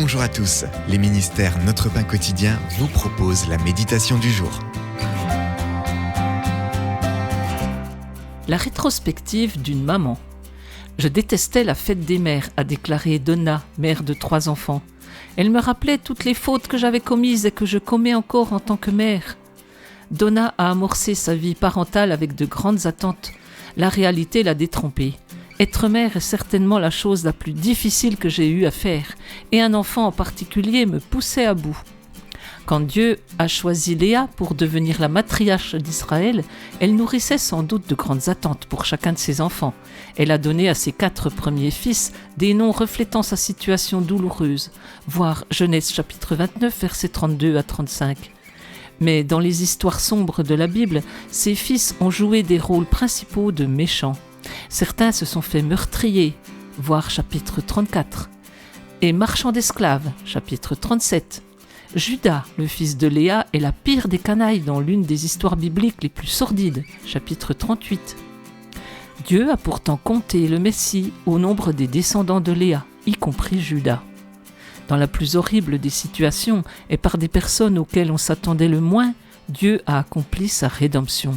Bonjour à tous, les ministères Notre Pain Quotidien vous proposent la méditation du jour. La rétrospective d'une maman. Je détestais la fête des mères, a déclaré Donna, mère de 3 enfants. Elle me rappelait toutes les fautes que j'avais commises et que je commets encore en tant que mère. Donna a amorcé sa vie parentale avec de grandes attentes. La réalité l'a détrompée. Être mère est certainement la chose la plus difficile que j'ai eu à faire, et un enfant en particulier me poussait à bout. Quand Dieu a choisi Léa pour devenir la matriarche d'Israël, elle nourrissait sans doute de grandes attentes pour chacun de ses enfants. Elle a donné à ses 4 premiers fils des noms reflétant sa situation douloureuse, voir Genèse chapitre 29, versets 32 à 35. Mais dans les histoires sombres de la Bible, ses fils ont joué des rôles principaux de méchants. Certains se sont fait meurtrier, voir chapitre 34, et marchands d'esclaves, chapitre 37. Judas, le fils de Léa, est la pire des canailles dans l'une des histoires bibliques les plus sordides, chapitre 38. Dieu a pourtant compté le Messie au nombre des descendants de Léa, y compris Judas. Dans la plus horrible des situations et par des personnes auxquelles on s'attendait le moins, Dieu a accompli sa rédemption.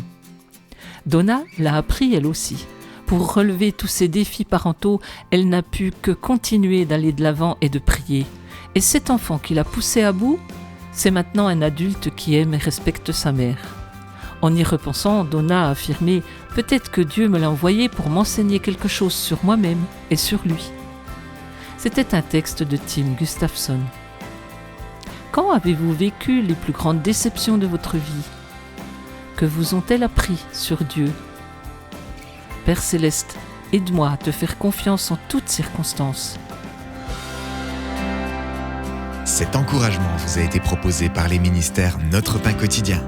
Donna l'a appris elle aussi. Pour relever tous ces défis parentaux, elle n'a pu que continuer d'aller de l'avant et de prier. Et cet enfant qui l'a poussée à bout, c'est maintenant un adulte qui aime et respecte sa mère. En y repensant, Donna a affirmé « Peut-être que Dieu me l'a envoyé pour m'enseigner quelque chose sur moi-même et sur lui. » C'était un texte de Tim Gustafson. Quand avez-vous vécu les plus grandes déceptions de votre vie? Que vous ont-elles appris sur Dieu? Père Céleste, aide-moi à te faire confiance en toutes circonstances. Cet encouragement vous a été proposé par les ministères Notre Pain Quotidien.